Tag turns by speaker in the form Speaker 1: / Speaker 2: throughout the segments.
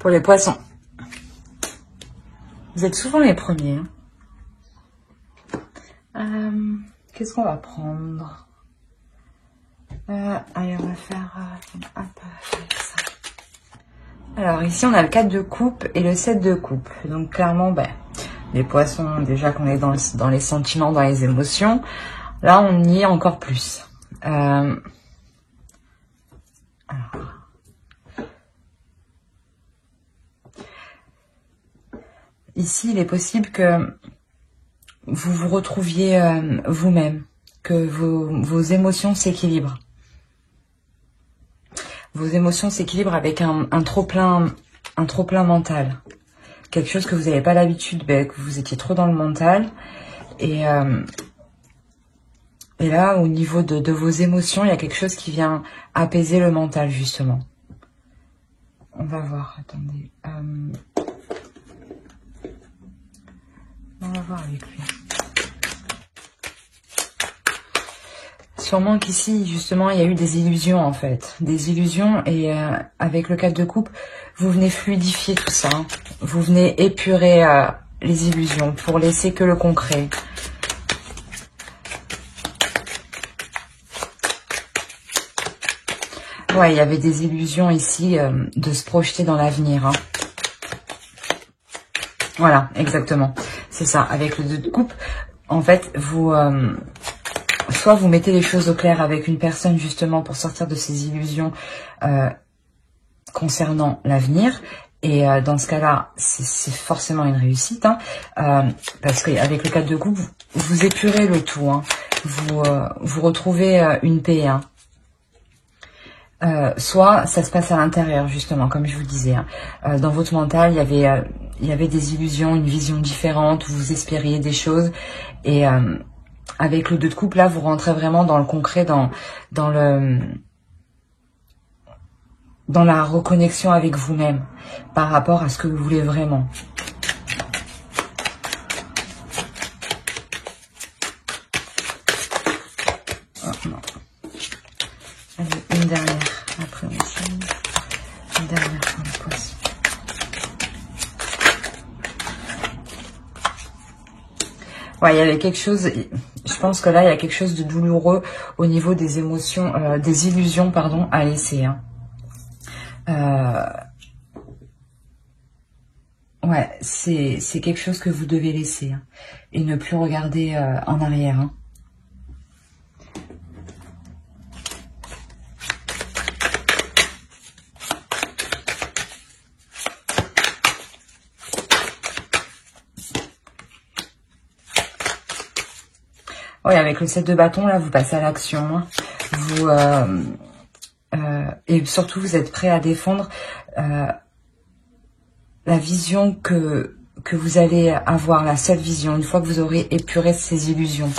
Speaker 1: Pour les poissons, vous êtes souvent les premiers. Qu'est-ce qu'on va prendre? Allez, on va faire hop, avec ça. Alors ici, on a le 4 de coupe et le 7 de coupe. Donc clairement, ben, les poissons, déjà qu'on est dans les sentiments, dans les émotions. Là, on y est encore plus. Alors. Ici, il est possible que vous vous retrouviez vous-même, que vos émotions s'équilibrent. Vos émotions s'équilibrent avec un trop-plein mental. Quelque chose que vous n'avez pas l'habitude, ben, que vous étiez trop dans le mental. Et là, au niveau de vos émotions, il y a quelque chose qui vient apaiser le mental, justement. On va voir, attendez. On va voir avec lui. Sûrement qu'ici, justement, il y a eu des illusions, en fait. Des illusions, et avec le 4 de coupe, vous venez fluidifier tout ça. Hein. Vous venez épurer les illusions pour laisser que le concret. Ouais, il y avait des illusions ici de se projeter dans l'avenir. Hein. Voilà, exactement. C'est ça, avec le 2 de coupe, en fait, vous... soit vous mettez les choses au clair avec une personne, justement, pour sortir de ces illusions concernant l'avenir. Et dans ce cas-là, c'est forcément une réussite. Hein, parce qu'avec le 4 de coupe, vous épurez le tout. Hein, vous retrouvez une paix. Hein. Soit ça se passe à l'intérieur, justement, comme je vous disais. Hein. Dans votre mental, il y avait des illusions, une vision différente, vous espériez des choses. Et avec le 2 de coupe, là, vous rentrez vraiment dans le concret, dans la reconnexion avec vous-même, par rapport à ce que vous voulez vraiment. Oh, non. Allez, une dernière. Après, on change. Une dernière pour les poissons. Ouais, il y avait quelque chose... Je pense que là, il y a quelque chose de douloureux au niveau des émotions, des illusions, pardon, à laisser. Hein. Ouais, c'est quelque chose que vous devez laisser. Hein, et ne plus regarder en arrière. Hein. Oui, avec le 7 de bâton, là, vous passez à l'action. Hein. Et surtout, vous êtes prêt à défendre la vision que vous allez avoir, la seule vision, une fois que vous aurez épuré ces illusions.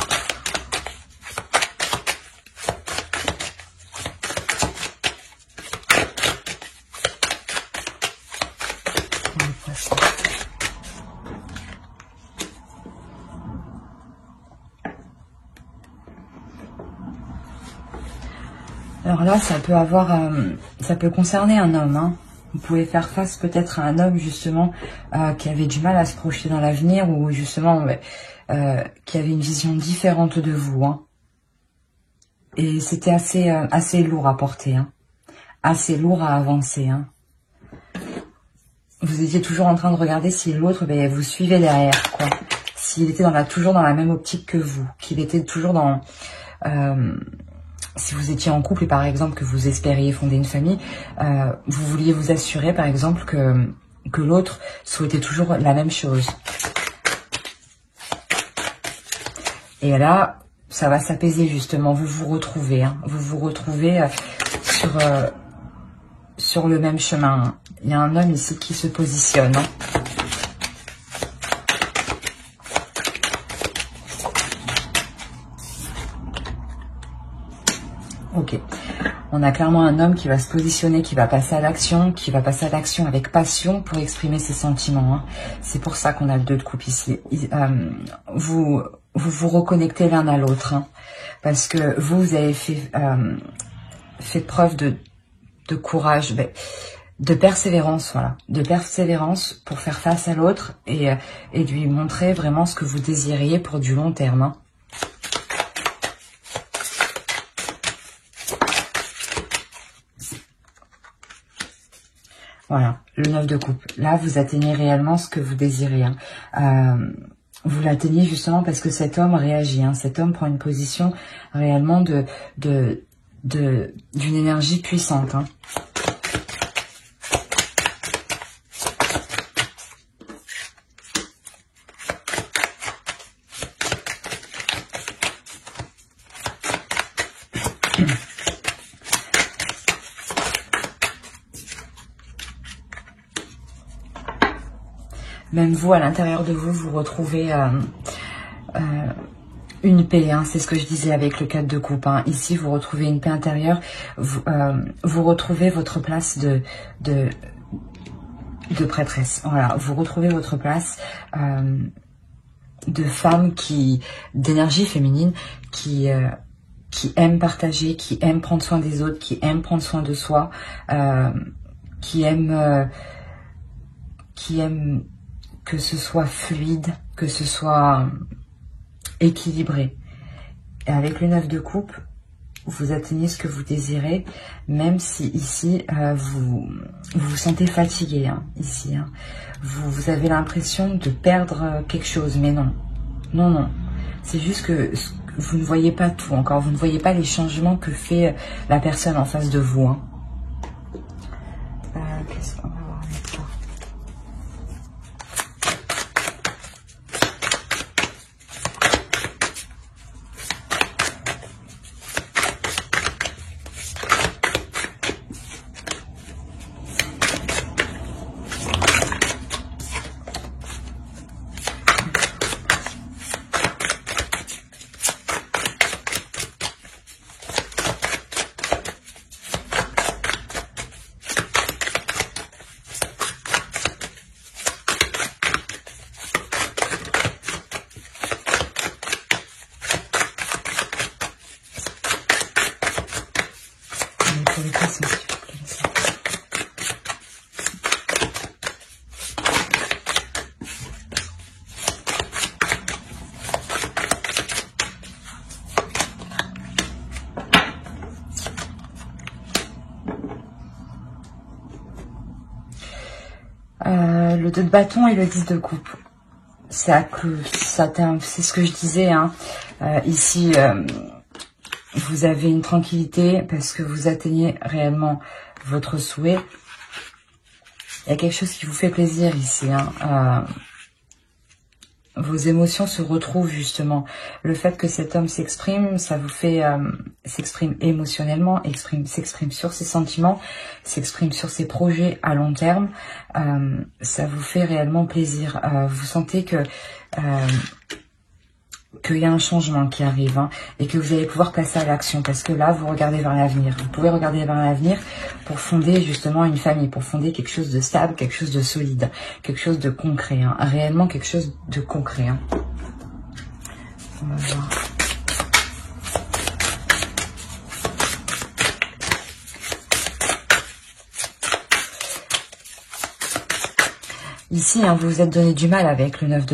Speaker 1: Alors là, ça peut concerner un homme. Hein. Vous pouvez faire face peut-être à un homme justement qui avait du mal à se projeter dans l'avenir ou justement qui avait une vision différente de vous. Hein. Et c'était assez lourd à porter, hein. Assez lourd à avancer. Hein. Vous étiez toujours en train de regarder si l'autre, vous suivez derrière, quoi. S'il était toujours dans la même optique que vous, qu'il était toujours dans... si vous étiez en couple et par exemple que vous espériez fonder une famille, vous vouliez vous assurer par exemple que l'autre souhaitait toujours la même chose. Et là, ça va s'apaiser justement, vous vous retrouvez, hein, vous vous retrouvez sur le même chemin. Hein. Il y a un homme ici qui se positionne. Hein. Ok, on a clairement un homme qui va se positionner, qui va passer à l'action, avec passion pour exprimer ses sentiments. Hein. C'est pour ça qu'on a le 2 de coupe ici. Vous reconnectez l'un à l'autre, hein, parce que vous avez fait preuve de courage, de persévérance, voilà, de persévérance pour faire face à l'autre et lui montrer vraiment ce que vous désiriez pour du long terme. Hein. Voilà, le 9 de coupe. Là, vous atteignez réellement ce que vous désirez. Hein. Vous l'atteignez justement parce que cet homme réagit. Hein. Cet homme prend une position réellement d'une énergie puissante. Hein. Même vous, à l'intérieur de vous, vous retrouvez une paix. Hein, c'est ce que je disais avec le 4 de coupe. Hein. Ici, vous retrouvez une paix intérieure. Vous retrouvez votre place de prêtresse. Voilà, vous retrouvez votre place de femme d'énergie féminine qui aime partager, qui aime prendre soin des autres, qui aime prendre soin de soi, qui aime que ce soit fluide, que ce soit équilibré. Et avec le 9 de coupe, vous atteignez ce que vous désirez, même si ici, vous vous sentez fatigué. Hein, ici, hein. Vous avez l'impression de perdre quelque chose, mais non. Non, non. C'est juste que vous ne voyez pas tout encore. Vous ne voyez pas les changements que fait la personne en face de vous. Hein. Qu'est-ce qu'on va voir avec ça? Le 2 de bâton et le 10 de coupe. C'est ce que je disais. Hein. Ici, vous avez une tranquillité parce que vous atteignez réellement votre souhait. Il y a quelque chose qui vous fait plaisir ici. Hein. Vos émotions se retrouvent justement. Le fait que cet homme s'exprime, ça vous fait s'exprime émotionnellement, s'exprime sur ses sentiments, s'exprime sur ses projets à long terme. Ça vous fait réellement plaisir. Vous sentez que qu'il y a un changement qui arrive, hein, et que vous allez pouvoir passer à l'action, parce que là, vous regardez vers l'avenir. Vous pouvez regarder vers l'avenir pour fonder justement une famille, pour fonder quelque chose de stable, quelque chose de solide, quelque chose de concret, hein, réellement quelque chose de concret. Hein. On va voir. Ici, hein, vous vous êtes donné du mal avec le 9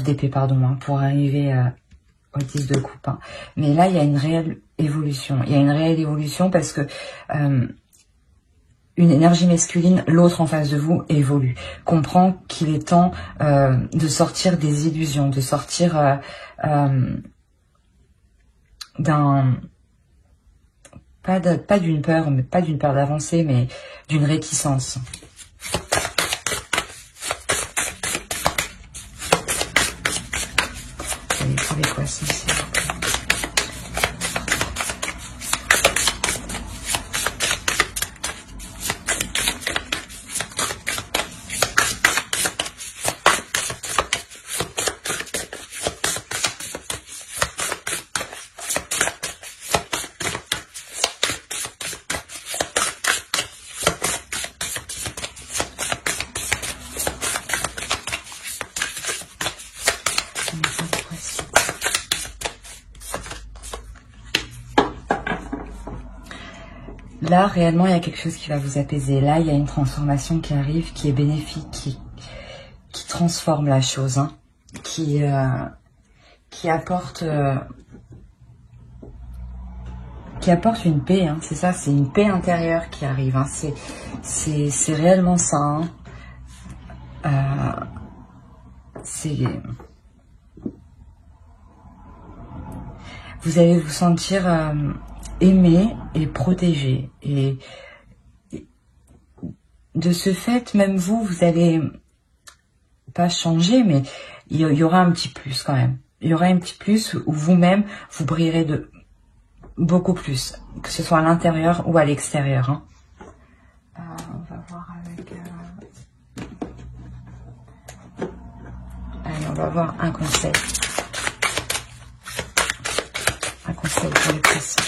Speaker 1: d'épée, pardon, hein, pour arriver au 10 de coupe. Hein. Mais là, il y a une réelle évolution. Il y a une réelle évolution parce que une énergie masculine, l'autre en face de vous, évolue. Comprend qu'il est temps de sortir des illusions, de sortir pas d'une peur, mais pas d'une peur d'avancer, mais d'une réticence. Avec quoi ça, là, réellement, il y a quelque chose qui va vous apaiser. Là, il y a une transformation qui arrive, qui est bénéfique, qui transforme la chose, hein, qui apporte une paix, hein, c'est ça, c'est une paix intérieure qui arrive, hein, c'est réellement ça, hein. Vous allez vous sentir aimé et protégé, et de ce fait, même vous allez pas changer, mais il y aura un petit plus quand même. Il y aura un petit plus où vous-même, vous brillerez de beaucoup plus, que ce soit à l'intérieur ou à l'extérieur, hein. On va voir avec... Allez, on va voir un conseil. Un conseil pour les poissons.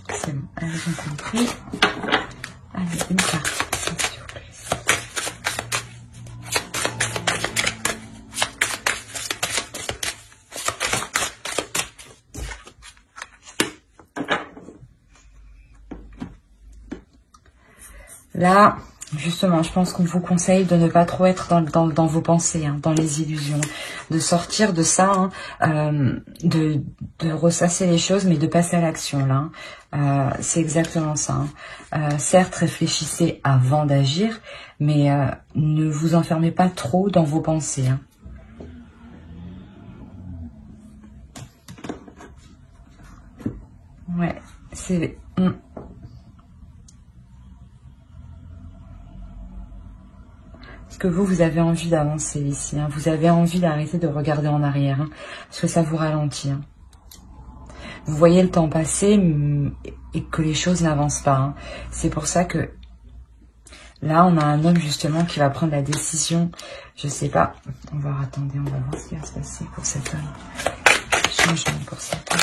Speaker 1: C'est bon, allez, j'ai compris. Allez, une carte, s'il vous plaît. Là, justement, je pense qu'on vous conseille de ne pas trop être dans vos pensées, hein, dans les illusions, de sortir de ça, hein, de ressasser les choses, mais de passer à l'action, là. C'est exactement ça, hein. Certes, réfléchissez avant d'agir, mais ne vous enfermez pas trop dans vos pensées, hein. Ouais, c'est... Parce que vous avez envie d'avancer ici, hein. Vous avez envie d'arrêter de regarder en arrière, hein, parce que ça vous ralentit, hein. Vous voyez le temps passer et que les choses n'avancent pas, hein. C'est pour ça que là, on a un homme justement qui va prendre la décision. Je sais pas. On va attendre, on va voir ce qui va se passer pour cet homme. Changement pour cet homme.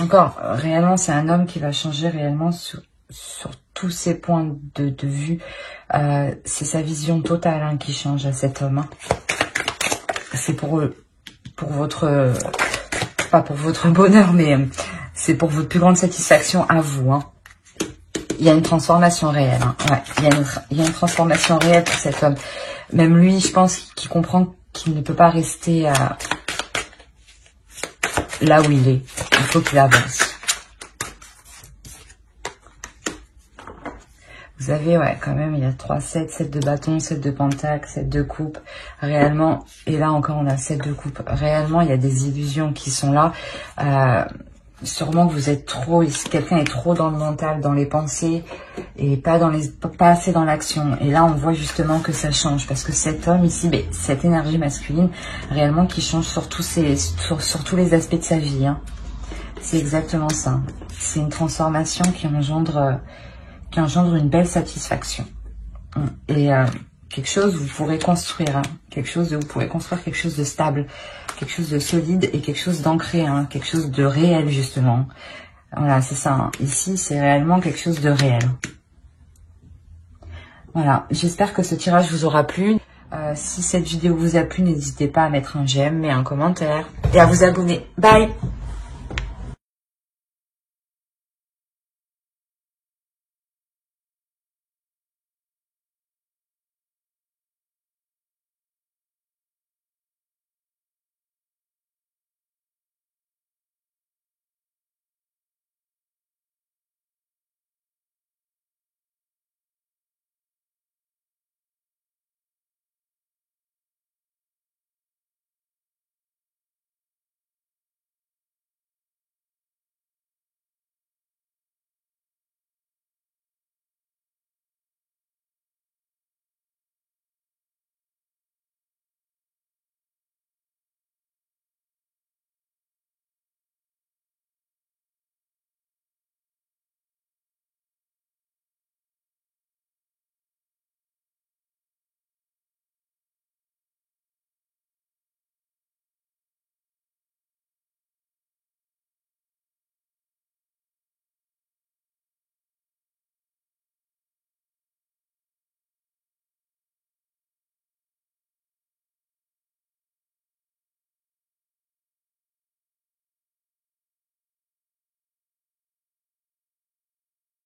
Speaker 1: Encore, réellement, c'est un homme qui va changer réellement sur tous ses points de vue. C'est sa vision totale, hein, qui change à cet homme, hein. C'est pour votre... pas pour votre bonheur, mais c'est pour votre plus grande satisfaction à vous, hein. Il y a une transformation réelle, hein. Ouais, il y a une transformation réelle pour cet homme. Même lui, je pense qu'il comprend qu'il ne peut pas rester là où il est. Il faut qu'il avance. Vous avez, ouais, quand même, il y a 3 7, 7 de bâton, 7 de pentacle, 7 de coupe. Réellement, et là encore, on a 7 de coupe. Réellement, il y a des illusions qui sont là. Sûrement que vous êtes trop, quelqu'un est trop dans le mental, dans les pensées, et pas assez dans l'action. Et là, on voit justement que ça change, parce que cet homme ici, cette énergie masculine, réellement, qui change sur tous les aspects de sa vie, hein. C'est exactement ça. C'est une transformation qui engendre une belle satisfaction. Et quelque chose vous pourrez construire, hein, vous pourrez construire quelque chose de stable, quelque chose de solide et quelque chose d'ancré, hein, quelque chose de réel justement. Voilà, c'est ça, hein. Ici, c'est réellement quelque chose de réel. Voilà, j'espère que ce tirage vous aura plu. Si cette vidéo vous a plu, n'hésitez pas à mettre un j'aime et un commentaire et à vous abonner. Bye!